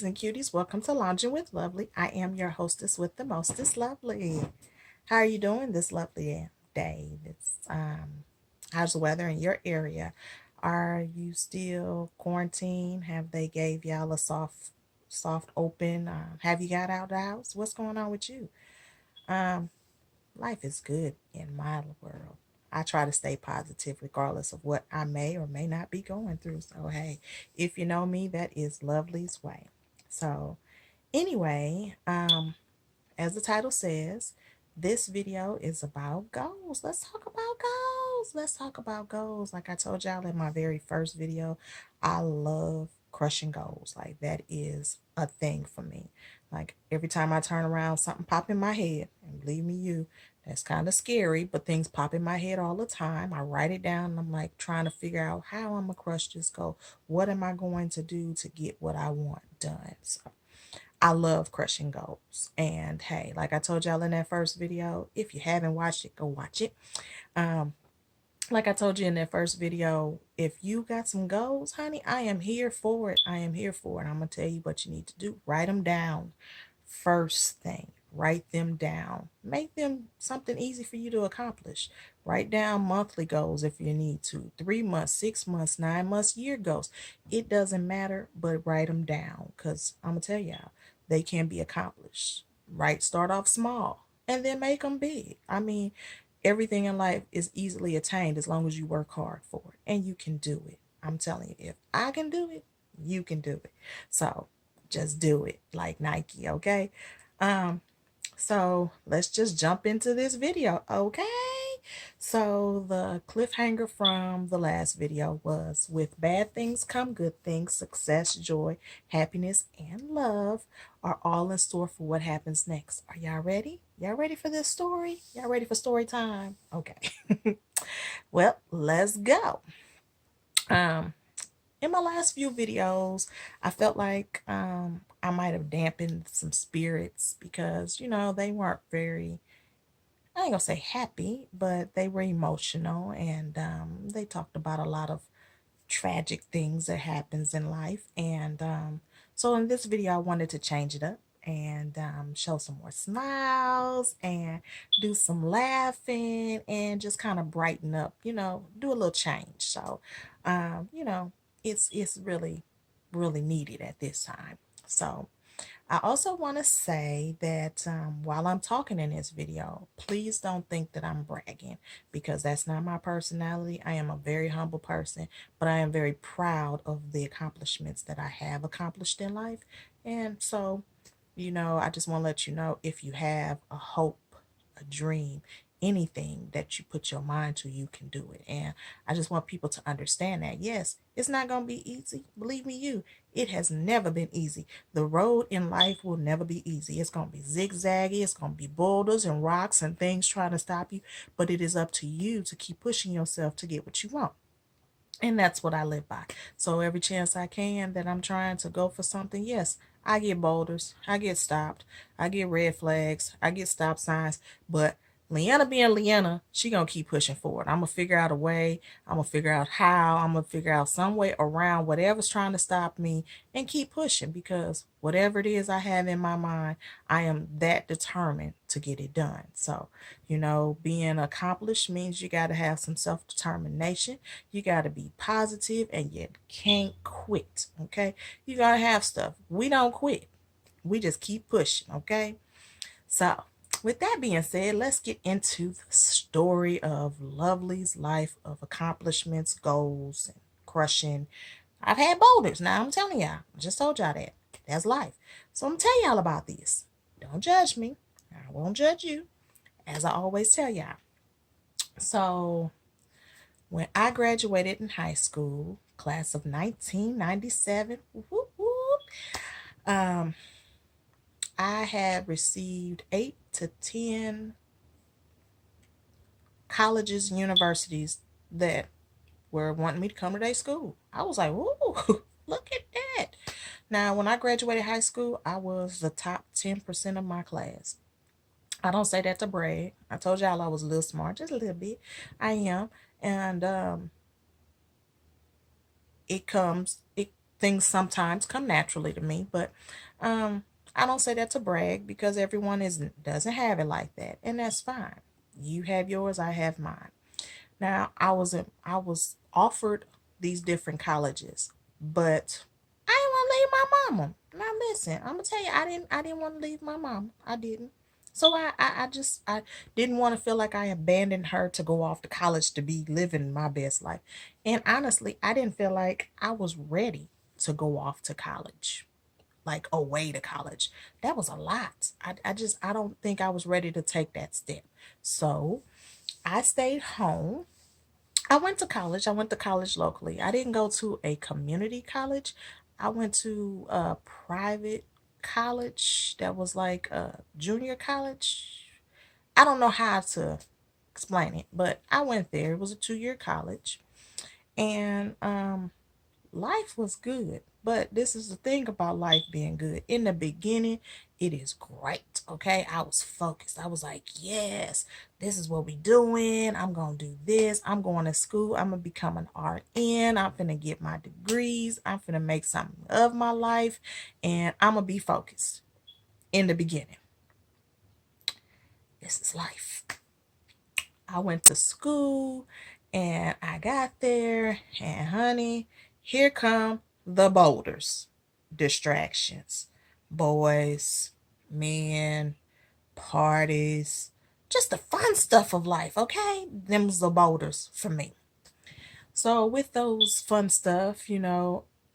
beauties and cuties. Welcome to Lounging with Lovely. I am your hostess with the mostest, Lovely. How are you doing this lovely day? How's the weather in your area? Are you still quarantined? Have they gave y'all a soft open? Have you got out of the house? What's going on with you? Um, Life is good in my world. I try to stay positive regardless of what I may or may not be going through. So, hey, if you know me, that is Lovely's way. So, anyway, as the title says, this video is about goals. Let's talk about goals. Let's talk about goals. Like I told y'all in my very first video, I love crushing goals. Like that is a thing for me. Like every time I turn around, something pop in my head. And believe me, that's kind of scary, but things pop in my head all the time. I write it down and I'm like trying to figure out how I'm gonna crush this goal. What am I going to do to get what I want done? So I love crushing goals. And hey, like I told y'all in that first video, if you haven't watched it, go watch it. Um, like I told you in that first video, if you got some goals, honey, I am here for it. I am here for it. I'm going to tell you what you need to do. Write them down. First thing, write them down. Make them something easy for you to accomplish. Write down monthly goals if you need to. 3 months, 6 months, 9 months, year goals. It doesn't matter, but write them down because I'm going to tell y'all, they can be accomplished. Right? Start off small and then make them big. I mean, everything in life is easily attained as long as you work hard for it and you can do it. I'm telling you, if I can do it, you can do it. So just do it like Nike, okay? Um, so let's just jump into this video, okay? So the cliffhanger from the last video was with bad things come good things, success, joy, happiness, and love are all in store for what happens next. Are y'all ready? Y'all ready for this story? Y'all ready for story time? Okay. Well, let's go. Um, in my last few videos, I felt like I might have dampened some spirits because, they weren't very, I ain't gonna say happy, but they were emotional and they talked about a lot of tragic things that happens in life. And so in this video, I wanted to change it up and show some more smiles and do some laughing and just kind of brighten up, do a little change. So, you know, it's really needed at this time. So I also want to say that while I'm talking in this video, please don't think that I'm bragging because that's not my personality. I am a very humble person, but I am very proud of the accomplishments that I have accomplished in life. And so, I just want to let you know if you have a hope, a dream, anything that you put your mind to, you can do it. And I just want people to understand that. Yes, it's not going to be easy. Believe me, it has never been easy. The road in life will never be easy. It's going to be zigzaggy. It's going to be boulders and rocks and things trying to stop you. But it is up to you to keep pushing yourself to get what you want. And that's what I live by. So every chance I can that I'm trying to go for something, yes, I get boulders, I get stopped, I get red flags, I get stop signs, but Leanna being Leanna, she gonna keep pushing forward. I'm gonna figure out a way. I'm gonna figure out how. I'm gonna figure out some way around whatever's trying to stop me and keep pushing because whatever it is I have in my mind, I am that determined to get it done. So, being accomplished means you got to have some self determination. You got to be positive and you can't quit. Okay. You got to have stuff. We don't quit, we just keep pushing. Okay. So, with that being said, let's get into the story of Lovely's life of accomplishments, goals, and crushing. I've had boulders. Now I'm telling y'all. I just told y'all that. That's life. So I'm telling y'all about this. Don't judge me. I won't judge you. As I always tell y'all. So when I graduated in high school, class of 1997, whoop, whoop, I had received 8 to 10 colleges and universities that were wanting me to come to their school. I was like, ooh, look at that. Now, when I graduated high school, I was the top 10% of my class. I don't say that to brag. I told y'all I was a little smart, just a little bit. I am. And it things sometimes come naturally to me, but um, I don't say that to brag because everyone doesn't have it like that, and that's fine. You have yours, I have mine. Now, I was offered these different colleges, but I didn't want to leave my mama. Now listen, I'm gonna tell you, I didn't want to leave my mom. I didn't. So I didn't want to feel like I abandoned her to go off to college to be living my best life. And honestly, I didn't feel like I was ready to go off to college, like away to college. That was a lot. I don't think I was ready to take that step. So I stayed home. I went to college. I went to college locally. I didn't go to a community college. I went to a private college that was like a junior college. I don't know how to explain it, but I went there. It was a 2 year college. And life was good. But this is the thing about life being good. In the beginning, it is great. Okay. I was focused. I was like, yes, this is what we doing. I'm going to do this. I'm going to school. I'm going to become an RN. I'm going to get my degrees. I'm going to make something of my life. And I'm going to be focused in the beginning. This is life. I went to school and I got there, and honey, here come the boulders, distractions, boys, men, parties, just the fun stuff of life, okay? Them's the boulders for me. So with those fun stuff,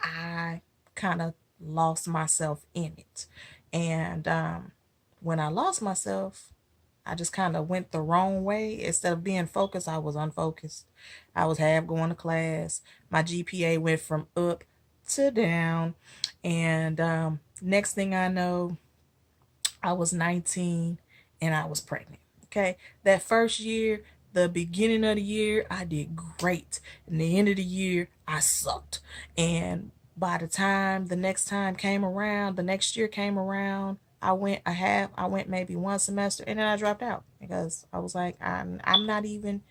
I kind of lost myself in it. And when I lost myself, I just kind of went the wrong way. Instead of being focused, I was unfocused. I was half going to class. My GPA went from up to down. And next thing I know, I was 19 and I was pregnant. Okay. That first year, the beginning of the year, I did great. And the end of the year, I sucked. And by the time the next time came around, the next year came around, I went maybe one semester and then I dropped out because I was like, I'm not even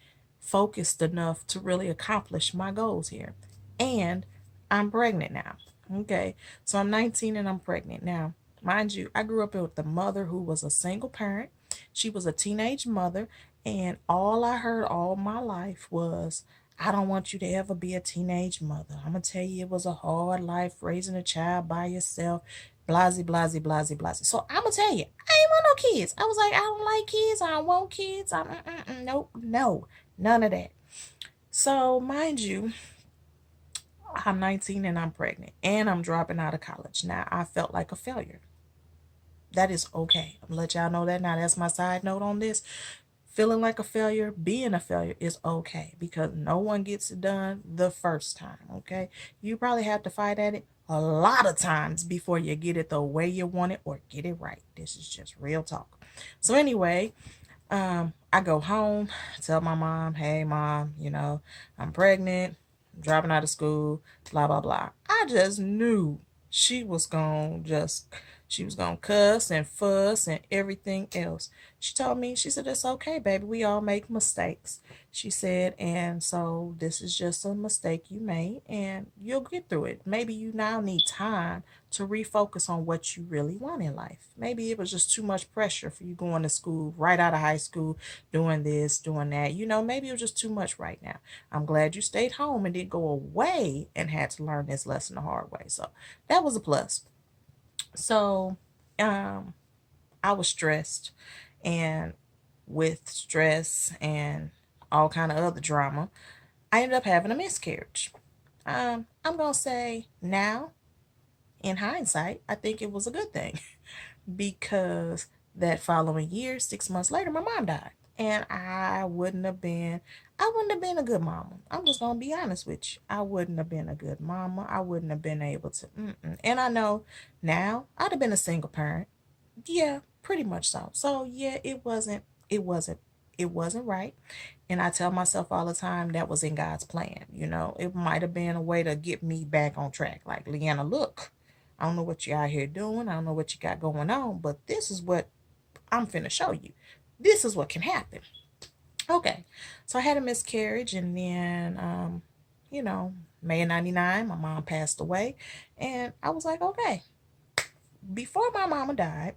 focused enough to really accomplish my goals here. And I'm pregnant now. Okay. So I'm 19 and I'm pregnant now. Mind you, I grew up with a mother who was a single parent. She was a teenage mother, and all I heard all my life was, I don't want you to ever be a teenage mother. I'm gonna tell you, it was a hard life raising a child by yourself. Blasey, blasey, blasey, blasey. So I'm gonna tell you, I ain't want no kids. I was like, I don't like kids. I don't want kids. Nope, no, none of that. So mind you, I'm 19 and I'm pregnant, and I'm dropping out of college. Now I felt like a failure. That is okay. I'm gonna let y'all know that now. That's my side note on this. Feeling like a failure, being a failure is okay because no one gets it done the first time. Okay. You probably have to fight at it a lot of times before you get it the way you want it or get it right. This is just real talk. So anyway, I go home, tell my mom, hey mom, I'm pregnant, I'm dropping out of school, blah blah blah. I just knew she was gonna just she was gonna cuss and fuss and everything else. She told me, she said, it's okay, baby. We all make mistakes. She said, and so this is just a mistake you made and you'll get through it. Maybe you now need time to refocus on what you really want in life. Maybe it was just too much pressure for you going to school right out of high school, doing this, doing that. Maybe it was just too much right now. I'm glad you stayed home and didn't go away and had to learn this lesson the hard way. So that was a plus. So I was stressed, and with stress and all kind of other drama, I ended up having a miscarriage. I'm gonna say now, in hindsight, I think it was a good thing because that following year, 6 months later, my mom died. And I wouldn't have been a good mama. I'm just gonna be honest with you. I wouldn't have been a good mama. I wouldn't have been able to. And I know now I'd have been a single parent. Yeah, pretty much so. So yeah, it wasn't, it wasn't right. And I tell myself all the time that was in God's plan. It might have been a way to get me back on track. Like, Leanna, look, I don't know what you out here doing. I don't know what you got going on, but this is what I'm finna show you. This is what can happen. Okay. So I had a miscarriage, and then, you know, May of 99, my mom passed away. And I was like, okay. Before my mama died,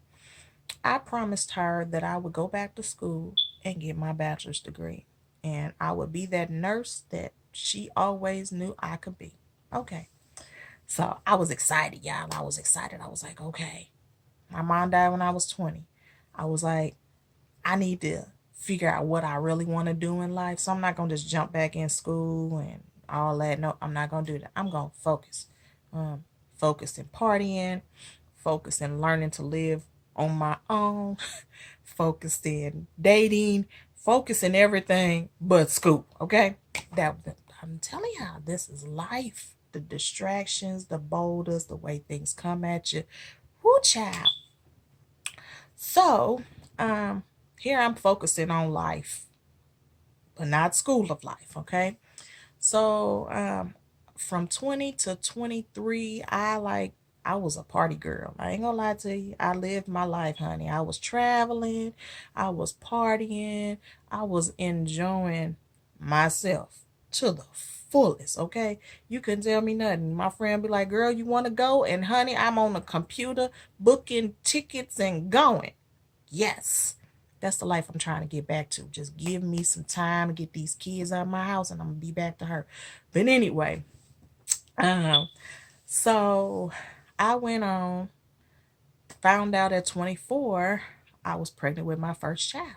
I promised her that I would go back to school and get my bachelor's degree. And I would be that nurse that she always knew I could be. Okay. So I was excited, y'all. I was excited. I was like, okay. My mom died when I was 20. I was like, I need to figure out what I really want to do in life. So I'm not going to just jump back in school and all that. No, I'm not going to do that. I'm going to focus. Focus in partying, focus in learning to live on my own, focused in dating, focus in everything but school. Okay? I'm telling y'all, this is life. The distractions, the boulders, the way things come at you. Whoo, child. So, here I'm focusing on life, but not school of life, okay? So, from 20 to 23, I was a party girl. I ain't gonna lie to you. I lived my life, honey. I was traveling, I was partying, I was enjoying myself to the fullest, okay? You couldn't tell me nothing. My friend be like, girl, you wanna go? And honey, I'm on the computer booking tickets and going. Yes. That's the life I'm trying to get back to. Just give me some time to get these kids out of my house and I'm gonna be back to her. But anyway, um, so I went on, found out at 24, I was pregnant with my first child.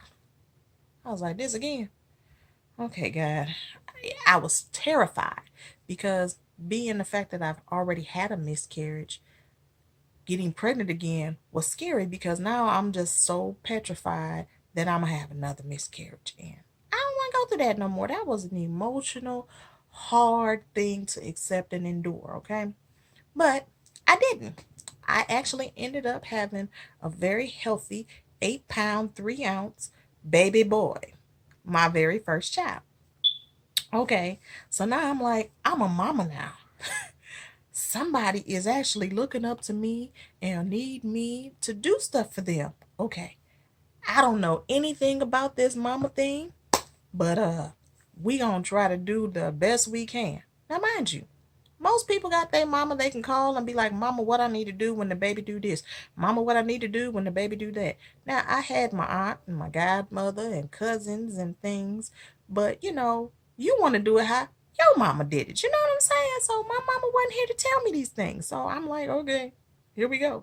I was like, this again. Okay, God. I was terrified because being the fact that I've already had a miscarriage, getting pregnant again was scary because now I'm just so petrified that I'm gonna have another miscarriage. And I don't want to go through that no more. That was an emotional, hard thing to accept and endure, okay? But I didn't. I actually ended up having a very healthy 8 pound, 3 ounce baby boy, my very first child. Okay, so now I'm like, I'm a mama now. Somebody is actually looking up to me and need me to do stuff for them. Okay. I don't know anything about this mama thing, but we gonna try to do the best we can. Now mind you, most people got their mama they can call and be like, mama, what I need to do when the baby do this? Mama, what I need to do when the baby do that? Now I had my aunt and my godmother and cousins and things, but you want to do it how your mama did it. You know what I'm saying? So my mama wasn't here to tell me these things. So I'm like, okay, here we go.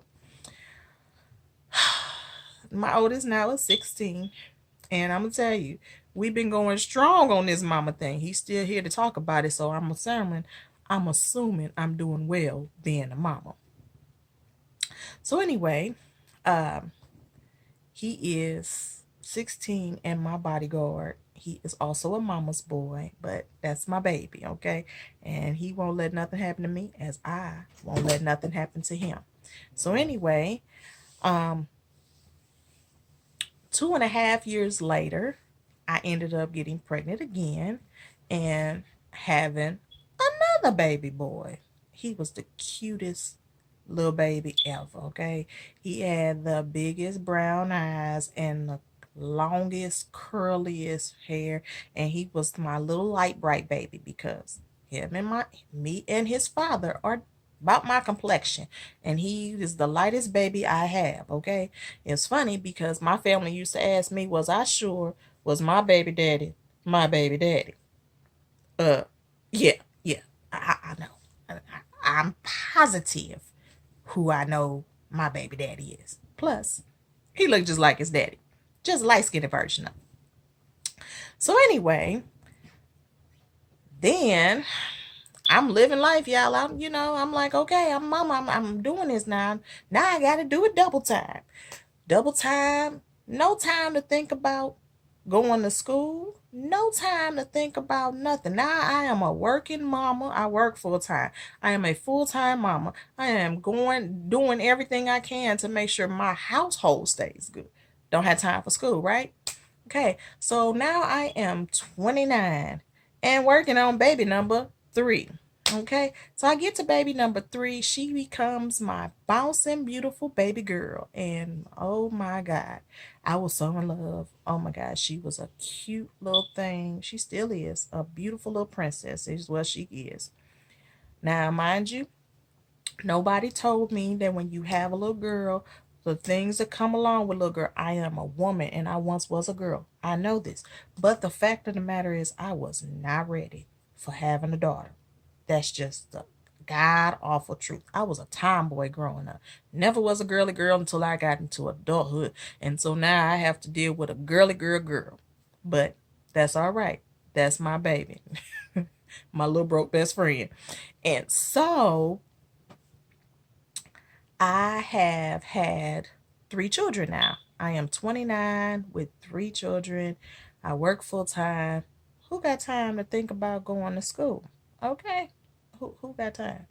My oldest now is 16. And I'm gonna tell you, we've been going strong on this mama thing. He's still here to talk about it, so I'm assuming I'm doing well being a mama. So anyway, um, he is 16 and my bodyguard. He is also a mama's boy, but that's my baby, okay? And he won't let nothing happen to me as I won't let nothing happen to him. So anyway, um, 2.5 years later, I ended up getting pregnant again and having another baby boy. He was the cutest little baby ever, okay? He had the biggest brown eyes and the longest, curliest hair, and he was my little light bright baby because me and his father are about my complexion, and he is the lightest baby I have, okay? It's funny because my family used to ask me, was I sure was my baby daddy my baby daddy? Uh, yeah, yeah, I know. I'm positive who I know my baby daddy is. Plus, he looked just like his daddy, just light skinned version of. So anyway, then I'm living life, y'all. I'm like, okay, I'm mama. I'm doing this now. Now I got to do it double time. Double time. No time to think about going to school. No time to think about nothing. Now I am a working mama. I work full time. I am a full time mama. I am doing everything I can to make sure my household stays good. Don't have time for school, right? Okay, so now I am 29 and working on baby number 3. Okay, so I get to baby number 3. She becomes my bouncing, beautiful baby girl. And oh my God, I was so in love. Oh my God, she was a cute little thing. She still is a beautiful little princess, is what she is. Now, mind you, nobody told me that when you have a little girl, the things that come along with little girl, I am a woman and I once was a girl. I know this. But the fact of the matter is, I was not ready for having a daughter. That's just the god awful truth. I was a tomboy growing up. Never was a girly girl until I got into adulthood. And so now I have to deal with a girly girl. But that's all right. That's my baby. My little broke best friend. And so I have had 3 children now. I am 29 with 3 children. I work full time. Who got time to think about going to school? Okay. Who got time?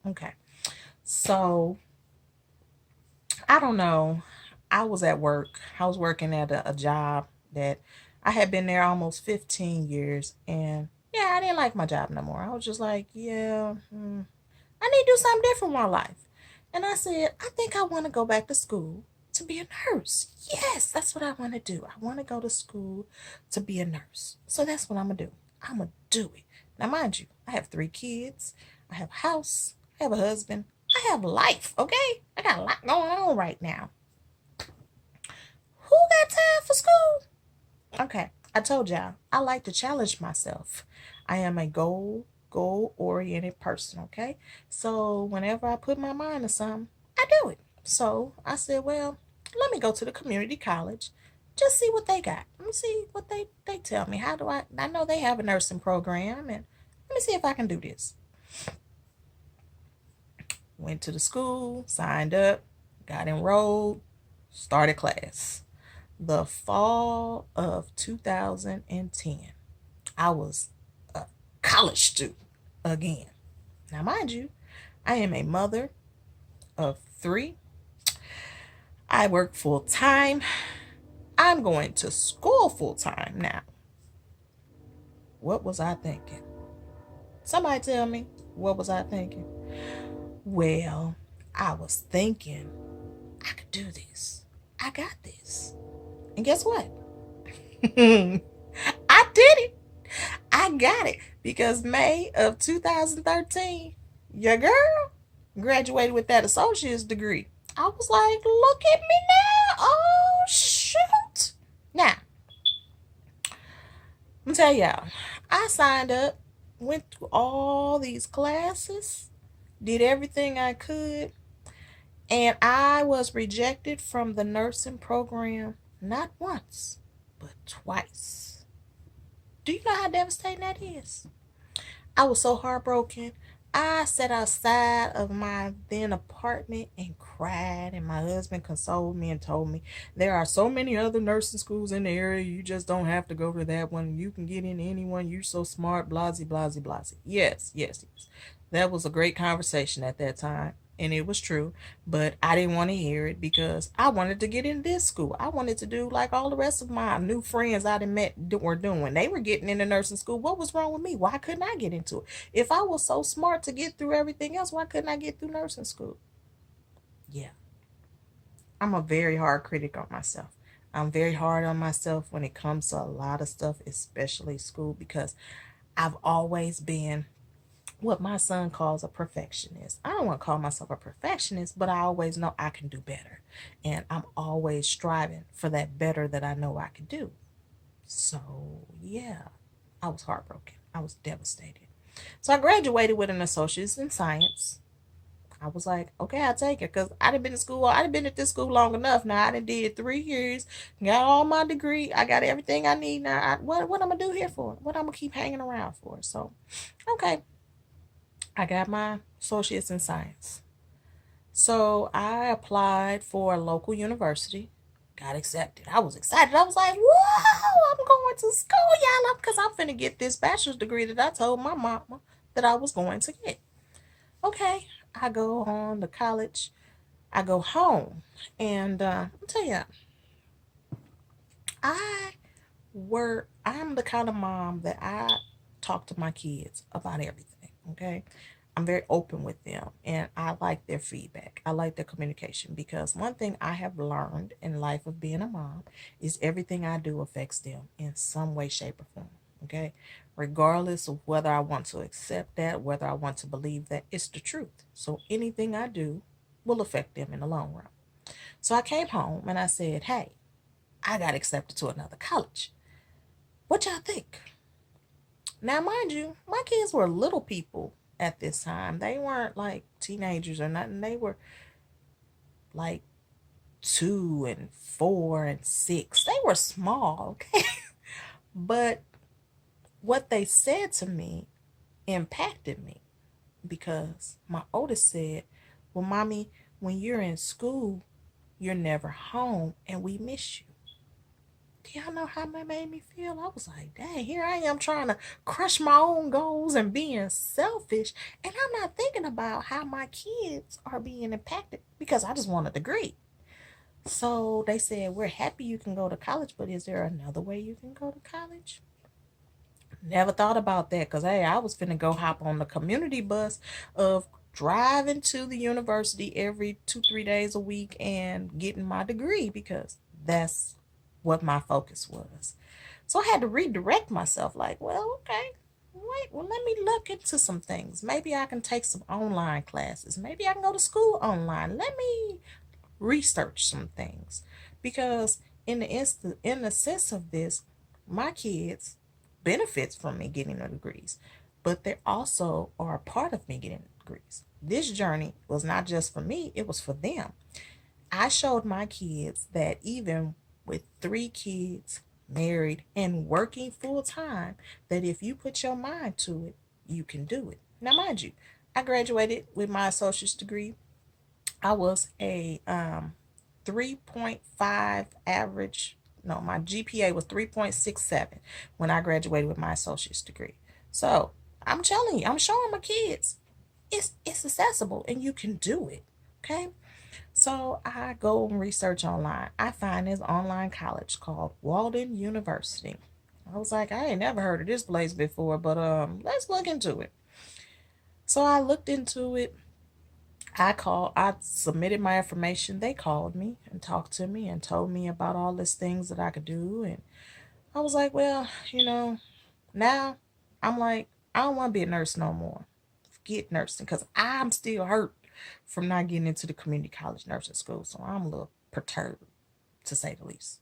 Okay. So I don't know. I was at work. I was working at a job that I had been there almost 15 years. And yeah, I didn't like my job no more. I was just like, yeah, I need to do something different with my life. And I said, I think I want to go back to school to be a nurse. Yes, that's what I want to do. I want to go to school to be a nurse. So that's what I'm going to do. I'm going to do it. Now, mind you, I have 3 kids. I have a house. I have a husband. I have life, okay? I got a lot going on right now. Who got time for school? Okay, I told y'all, I like to challenge myself. I am a goal oriented person, okay? So whenever I put my mind to something, I do it. So I said, well, let me go to the community college, just see what they got. Let me see what they tell me. How do I know they have a nursing program, and let me see if I can do this. Went to the school, signed up, got enrolled, started class. The fall of 2010, I was a college student again. Now, mind you, I am a mother of 3. I work full time. I'm going to school full time now. What was I thinking? Somebody tell me, what was I thinking? Well, I was thinking, I could do this. I got this. And guess what? I did it. I got it because May of 2013, your girl graduated with that associate's degree. I was like, look at me now. Oh, shoot. Now, I'm tell y'all, I signed up, went through all these classes, did everything I could, and I was rejected from the nursing program not once, but twice. Do you know how devastating that is? I was so heartbroken. I sat outside of my then apartment and cried, and my husband consoled me and told me there are so many other nursing schools in the area. You just don't have to go to that one. You can get in anyone. You're so smart. Blasey, blasey, blasey. Yes, yes, yes. That was a great conversation at that time. And it was true, but I didn't want to hear it because I wanted to get in this school. I wanted to do like all the rest of my new friends I done met were doing. They were getting into nursing school. What was wrong with me? Why couldn't I get into it? If I was so smart to get through everything else, why couldn't I get through nursing school? Yeah, I'm a very hard critic on myself. I'm very hard on myself when it comes to a lot of stuff, especially school, because I've always been what my son calls a perfectionist. I don't want to call myself a perfectionist, but I always know I can do better. And I'm always striving for that better that I know I can do. So, yeah, I was heartbroken. I was devastated. So I graduated with an associate's in science. I was like, okay, I'll take it because I'd been to school. I'd been at this school long enough. Now I done did 3 years, got all my degree. I got everything I need now. What I'm gonna do here for? What I'm gonna keep hanging around for? So, okay, I got my associates in science. So I applied for a local university, got accepted. I was excited. I was like, whoa, I'm going to school, y'all, because I'm finna get this bachelor's degree that I told my mama that I was going to get. Okay, I go on to college. I go home. And I'll tell you, I I'm the kind of mom that I talk to my kids about everything. Okay. I'm very open with them and I like their feedback. I like their communication because one thing I have learned in life of being a mom is everything I do affects them in some way, shape, or form. Okay. regardless of whether I want to accept that, whether I want to believe that, it's the truth. So anything I do will affect them in the long run. So I came home and I said, hey, I got accepted to another college. What y'all think? Now, mind you, my kids were little people at this time. They weren't like teenagers or nothing. They were like 2 and 4 and 6. They were small, okay? But what they said to me impacted me because my oldest said, well, mommy, when you're in school, you're never home and we miss you. Do y'all know how that made me feel? I was like, dang, here I am trying to crush my own goals and being selfish. And I'm not thinking about how my kids are being impacted because I just want a degree. So they said, we're happy you can go to college, but is there another way you can go to college? Never thought about that because, hey, I was finna go hop on the community bus of driving to the university every 2-3 days a week and getting my degree because that's what my focus was. So I had to redirect myself like, well, okay, wait, well, let me look into some things. Maybe I can take some online classes. Maybe I can go to school online. Let me research some things because in the sense of this, my kids benefits from me getting the degrees, but they also are a part of me getting degrees. This journey was not just for me, it was for them. I showed my kids that even with 3 kids, married, and working full time, that if you put your mind to it, you can do it. Now, mind you, I graduated with my associate's degree. I was a 3.5 average. No, my GPA was 3.67 when I graduated with my associate's degree. So I'm telling you, I'm showing my kids it's accessible and you can do it. Okay. So I go and research online. I find this online college called Walden University. I was like, I ain't never heard of this place before, but let's look into it. So I looked into it. I submitted my information. They called me and talked to me and told me about all these things that I could do. And I was like, well, now I'm like, I don't want to be a nurse no more. Forget nursing because I'm still hurt from not getting into the community college nursing school. So I'm a little perturbed, to say the least.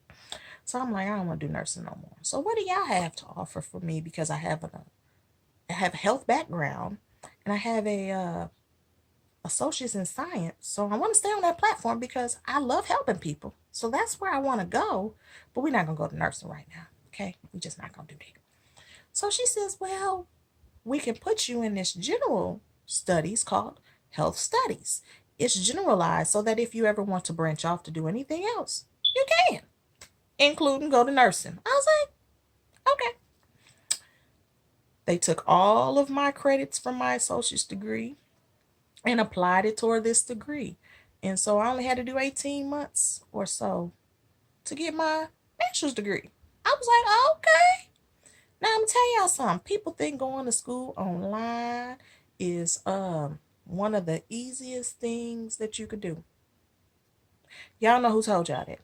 So I'm like, I don't want to do nursing no more. So what do y'all have to offer for me? Because I have a health background and I have a associates in science. So I want to stay on that platform because I love helping people. So that's where I want to go. But we're not going to go to nursing right now. Okay. We're just not going to do that. So she says, well, we can put you in this general studies called health studies. It's generalized so that if you ever want to branch off to do anything else, you can, including go to nursing. I was like, okay. They took all of my credits from my associate's degree and applied it toward this degree. And so I only had to do 18 months or so to get my bachelor's degree. I was like, okay. Now I'm tell y'all something. People think going to school online is one of the easiest things that you could do. Y'all know who told y'all that.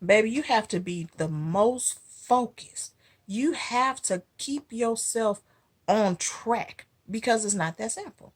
Baby, you have to be the most focused. You have to keep yourself on track because it's not that simple.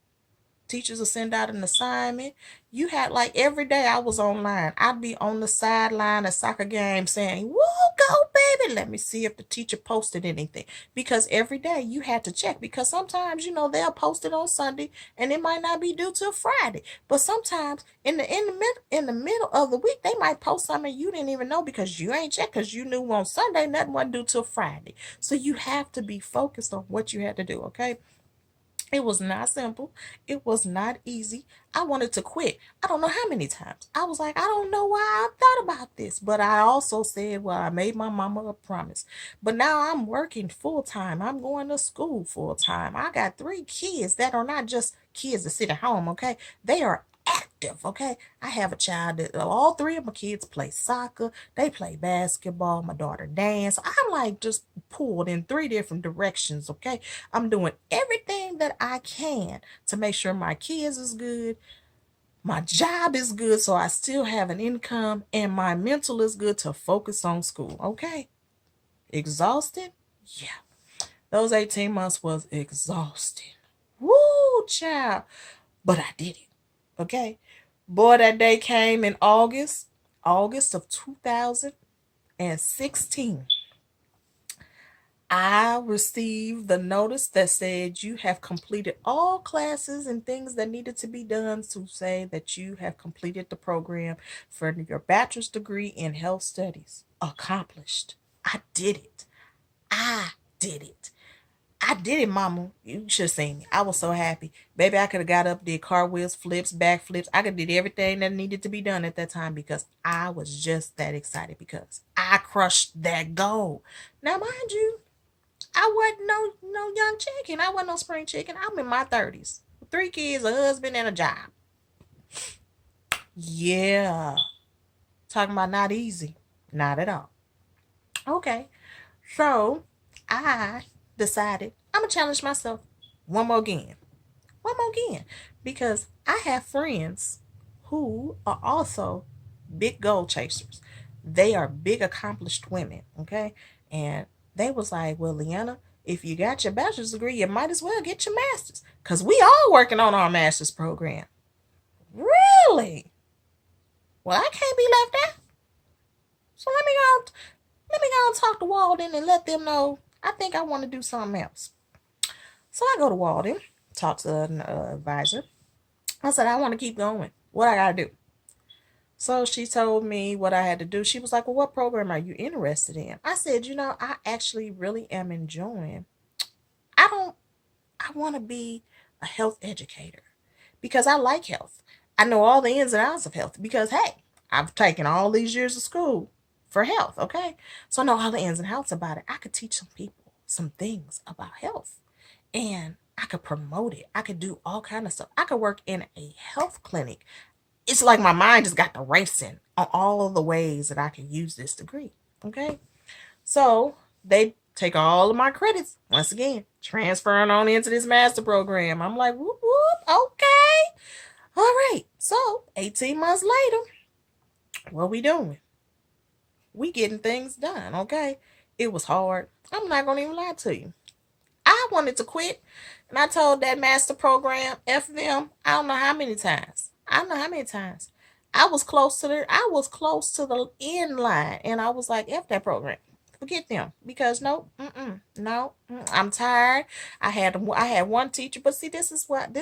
Teachers will send out an assignment. You had like every day I was online. I'd be on the sideline of soccer game saying, whoa, go baby. Let me see if the teacher posted anything. Because every day you had to check because sometimes, they'll post it on Sunday and it might not be due till Friday. But sometimes in the middle of the week, they might post something you didn't even know because you ain't checked because you knew on Sunday nothing wasn't due till Friday. So you have to be focused on what you had to do, okay? It was not simple. It was not easy. I wanted to quit. I don't know how many times. I was like, I don't know why I thought about this. But I also said, well, I made my mama a promise. But now I'm working full time. I'm going to school full time. I got 3 kids that are not just kids that sit at home, okay? They are active, okay? I have a child that all 3 of my kids play soccer. They play basketball. My daughter dance. I'm like just pulled in 3 different directions, okay? I'm doing everything that I can to make sure my kids is good, my job is good, so I still have an income, and my mental is good to focus on school, okay? Exhausted? Yeah. Those 18 months was exhausting. Woo, child. But I did it. Okay. Boy, that day came in August of 2016. I received the notice that said you have completed all classes and things that needed to be done to say that you have completed the program for your bachelor's degree in health studies. Accomplished. I did it. I did it. I did it, mama. You should have seen me. I was so happy. Baby, I could have got up, did cartwheels, flips, back flips. I could did everything that needed to be done at that time because I was just that excited because I crushed that goal. Now, mind you, I wasn't no young chicken. I wasn't no spring chicken. I'm in my 30s. 3 kids, a husband, and a job. Yeah. Talking about not easy. Not at all. Okay. So I decided I'm gonna challenge myself one more again. One more again. Because I have friends who are also big goal chasers. They are big accomplished women. Okay. And they was like, well, Leanna, if you got your bachelor's degree, you might as well get your master's. Cause we all working on our master's program. Really? Well, I can't be left out. So let me go and talk to Walden and let them know I think I want to do something else. So I go to Walden, talk to an advisor. I said, I want to keep going. What I got to do? So she told me what I had to do. She was like, well, what program are you interested in? I said, I actually really am enjoying. I don't, I want to be a health educator because I like health. I know all the ins and outs of health because, hey, I've taken all these years of school for health, okay? So I know all the ins and outs about it. I could teach some people some things about health and I could promote it. I could do all kind of stuff. I could work in a health clinic. It's like my mind just got the racing on all of the ways that I can use this degree. Okay. So they take all of my credits, once again, transferring on into this master program. I'm like, whoop, whoop, okay. All right. So 18 months later, what we doing? We getting things done. Okay. It was hard. I'm not going to even lie to you. I wanted to quit. And I told that master program, F them, I don't know how many times. I don't know how many times. I was close to the end line and I was like, F that program. Forget them because no, no, I'm tired. I had one teacher, but see, this is what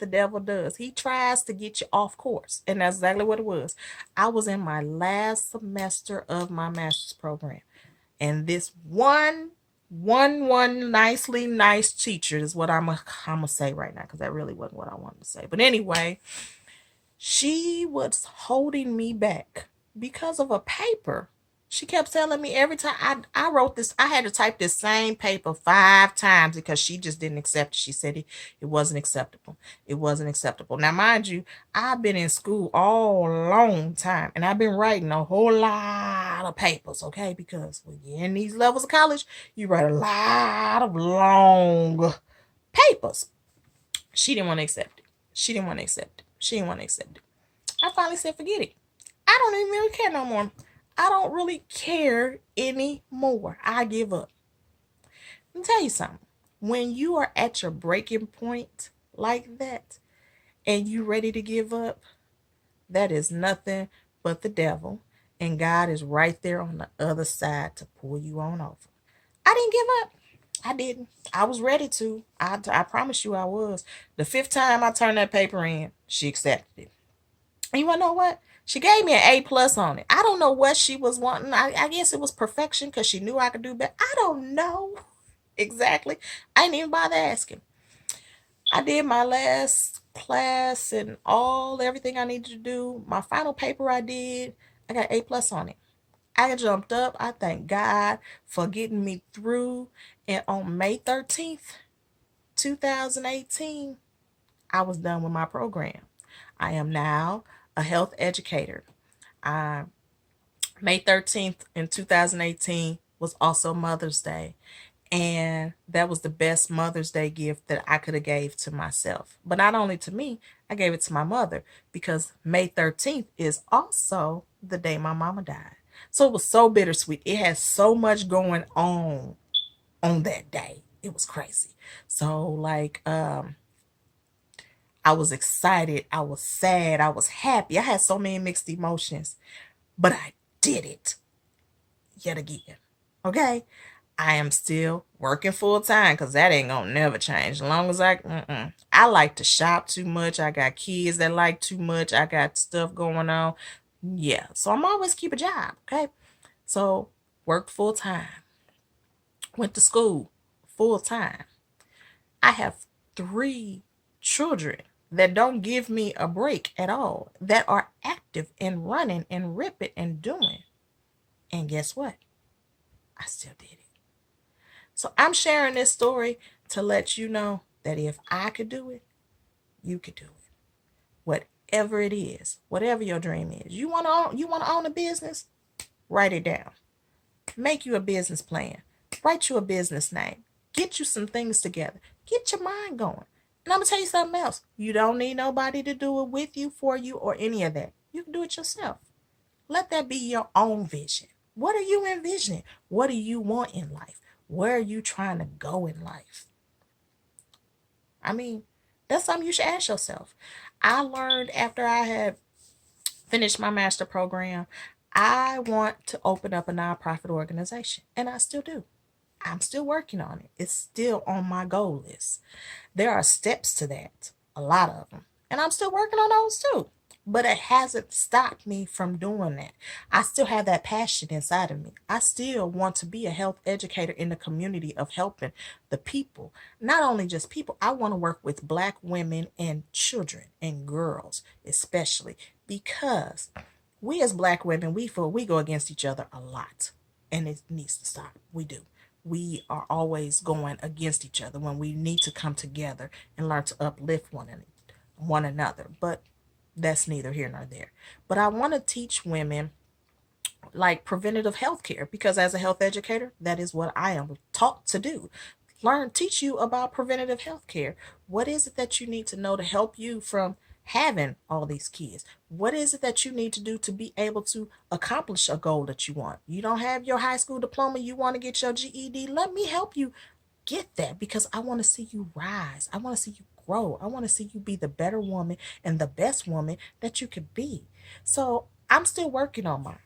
the devil does. He tries to get you off course, and that's exactly what it was. I was in my last semester of my master's program, and this one nicely nice teacher is what I'm gonna say right now because that really wasn't what I wanted to say. But anyway, she was holding me back because of a paper. She kept telling me every time I wrote this, I had to type this same paper 5 times because she just didn't accept it. She said it wasn't acceptable. It wasn't acceptable. Now, mind you, I've been in school all long time and I've been writing a whole lot of papers, okay? Because when you're in these levels of college, you write a lot of long papers. She didn't want to accept it. She didn't want to accept it. She didn't want to accept it. I finally said, forget it. I don't even really care no more. I don't really care anymore. I give up. Let me tell you something. When you are at your breaking point like that and you ready to give up, that is nothing but the devil. And God is right there on the other side to pull you on over. I didn't give up. I didn't. I was ready to. I promise you I was. The fifth time I turned that paper in, she accepted it. And you want to know what? She gave me an A+ on it. I don't know what she was wanting. I guess it was perfection because she knew I could do better. I don't know exactly. I didn't even bother asking. I did my last class and everything I needed to do. My final paper I did, I got A+ on it. I jumped up. I thank God for getting me through. And on May 13th, 2018, I was done with my program. I am now a health educator. Uh, May 13th in 2018 was also Mother's Day. And that was the best Mother's Day gift that I could have gave to myself. But not only to me, I gave it to my mother because May 13th is also the day my mama died. So it was so bittersweet. It had so much going on that day. It was crazy. So like I was excited, I was sad, I was happy. I had so many mixed emotions, but I did it yet again. Okay? I am still working full time because that ain't gonna never change. As long as I like to shop too much. I got kids that like too much. I got stuff going on. Yeah, so I'm always keep a job. Okay, so worked full time. Went to school full time. I have 3 children that don't give me a break at all. That are active and running and ripping and doing. And guess what? I still did it. So I'm sharing this story to let you know that if I could do it, you could do it. Whatever it is, whatever your dream is. You want to own a business? Write it down. Make you a business plan. Write you a business name. Get you some things together. Get your mind going. And I'm going to tell you something else. You don't need nobody to do it with you, for you, or any of that. You can do it yourself. Let that be your own vision. What are you envisioning? What do you want in life? Where are you trying to go in life? I mean, that's something you should ask yourself. I learned after I had finished my master program, I want to open up a nonprofit organization, and I still do. I'm still working on it. It's still on my goal list. There are steps to that, a lot of them, and I'm still working on those too. But it hasn't stopped me from doing that. I still have that passion inside of me. I still want to be a health educator in the community of helping the people. Not only just people, I want to work with Black women and children and girls, especially because we as Black women, we go against each other a lot, and it needs to stop. We do. We are always going against each other when we need to come together and learn to uplift one another. But that's neither here nor there. But I want to teach women like preventative health care because as a health educator, that is what I am taught to do. Teach you about preventative health care. What is it that you need to know to help you from having all these kids? What is it that you need to do to be able to accomplish a goal that you want? You don't have your high school diploma, you want to get your GED. Let me help you get that because I want to see you rise. I want to see you grow. I want to see you be the better woman and the best woman that you could be. So I'm still working on my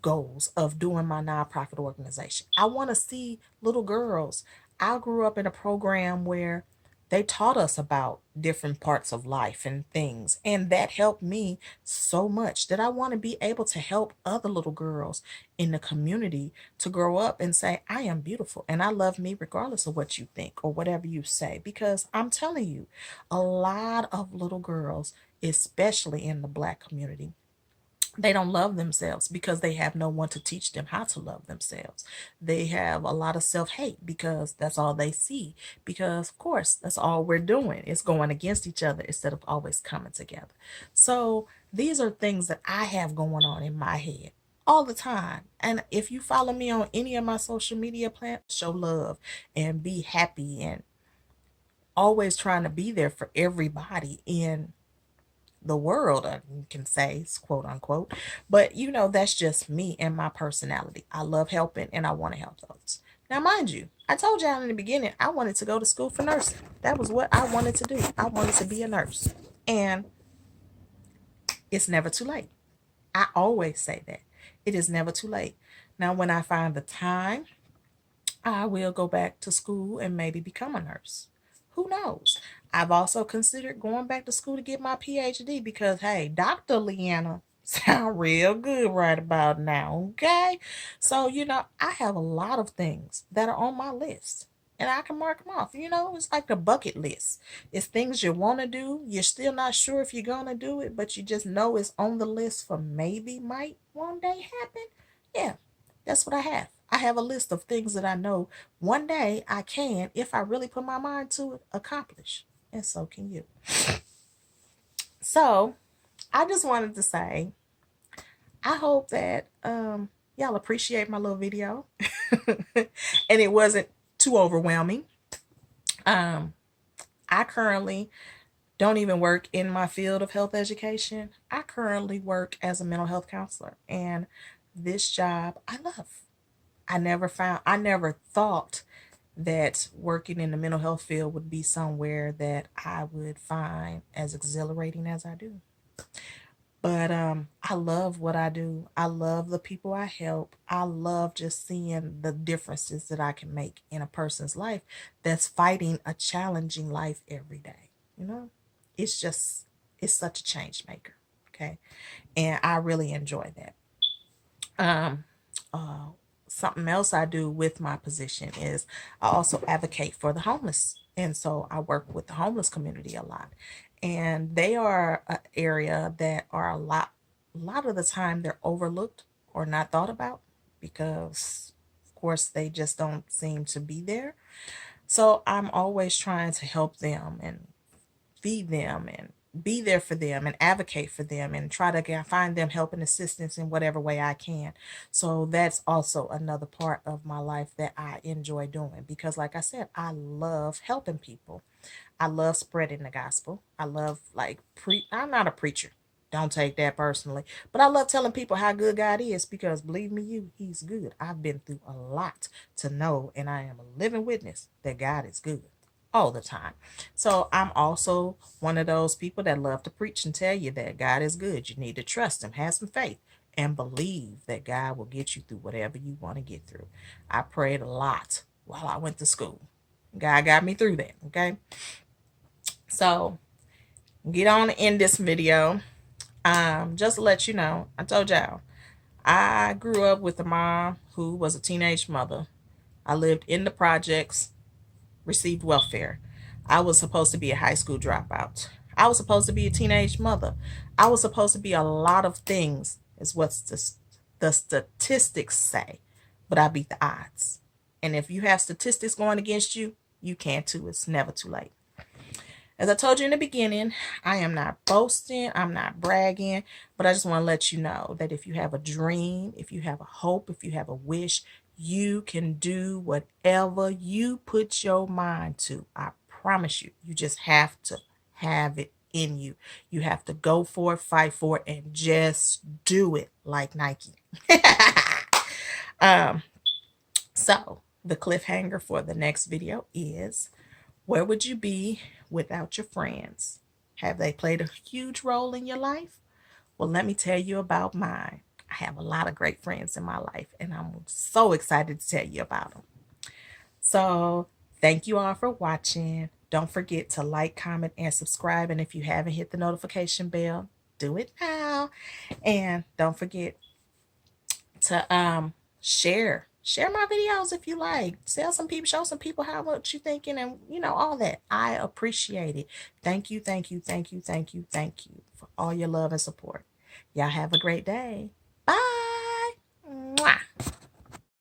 goals of doing my nonprofit organization. I want to see little girls. I grew up in a program where they taught us about different parts of life and things, and that helped me so much that I want to be able to help other little girls in the community to grow up and say, I am beautiful and I love me regardless of what you think or whatever you say. Because I'm telling you, a lot of little girls, especially in the Black community, they don't love themselves because they have no one to teach them how to love themselves. They have a lot of self-hate because that's all they see. Because of course, that's all we're doing is going against each other instead of always coming together. So these are things that I have going on in my head all the time. And if you follow me on any of my social media platforms, show love and be happy and always trying to be there for everybody in the world, I can say, quote unquote. But that's just me and my personality. I love helping and I want to help those. Now, mind you, I told y'all in the beginning, I wanted to go to school for nursing. That was what I wanted to do. I wanted to be a nurse. And it's never too late. I always say that. It is never too late. Now, when I find the time, I will go back to school and maybe become a nurse. Who knows? I've also considered going back to school to get my PhD because, hey, Dr. Leanna sound real good right about now, okay? So, I have a lot of things that are on my list and I can mark them off. It's like the bucket list. It's things you want to do. You're still not sure if you're going to do it, but you just know it's on the list for maybe might one day happen. Yeah, that's what I have. I have a list of things that I know one day I can, if I really put my mind to it, accomplish. And so can you. So I just wanted to say, I hope that y'all appreciate my little video and it wasn't too overwhelming. I currently don't even work in my field of health education. I currently work as a mental health counselor, and this job I love. I never thought that working in the mental health field would be somewhere that I would find as exhilarating as I do. But I love what I do. I love the people I help. I love just seeing the differences that I can make in a person's life that's fighting a challenging life every day. You know, it's just, it's such a change maker. Okay. And I really enjoy that. Um, uh, Something else I do with my position is I also advocate for the homeless. And so I work with the homeless community a lot. And they are an area that are a lot of the time they're overlooked or not thought about because of course they just don't seem to be there. So I'm always trying to help them and feed them and be there for them and advocate for them and try to find them help and assistance in whatever way I can. So that's also another part of my life that I enjoy doing because, like I said, I love helping people. I love spreading the gospel. I love I'm not a preacher. Don't take that personally. But I love telling people how good God is because believe me, he's good. I've been through a lot to know, and I am a living witness that God is good all the time. So I'm also one of those people that love to preach and tell you that God is good. You need to trust him, have some faith, and believe that God will get you through whatever you want to get through. I prayed a lot while I went to school. God got me through that. Okay. So get on in this video. Just to let you know, I told y'all, I grew up with a mom who was a teenage mother. I lived in the projects, received welfare. I was supposed to be a high school dropout. I was supposed to be a teenage mother. I was supposed to be a lot of things, is what the statistics say. But I beat the odds. And if you have statistics going against you, you can too. It's never too late. As I told you in the beginning, I am not boasting, I'm not bragging, but I just want to let you know that if you have a dream, if you have a hope, if you have a wish, you can do whatever you put your mind to. I promise you. You just have to have it in you. You have to go for it, fight for it, and just do it like Nike. um, so the cliffhanger for the next video is, where would you be without your friends? Have they played a huge role in your life? Well, let me tell you about mine. I have a lot of great friends in my life, and I'm so excited to tell you about them. So, thank you all for watching. Don't forget to like, comment, and subscribe. And if you haven't hit the notification bell, do it now. And don't forget to share my videos if you like. Tell some people, show some people how much you thinking, and all that. I appreciate it. Thank you, thank you, thank you, thank you, thank you for all your love and support. Y'all have a great day.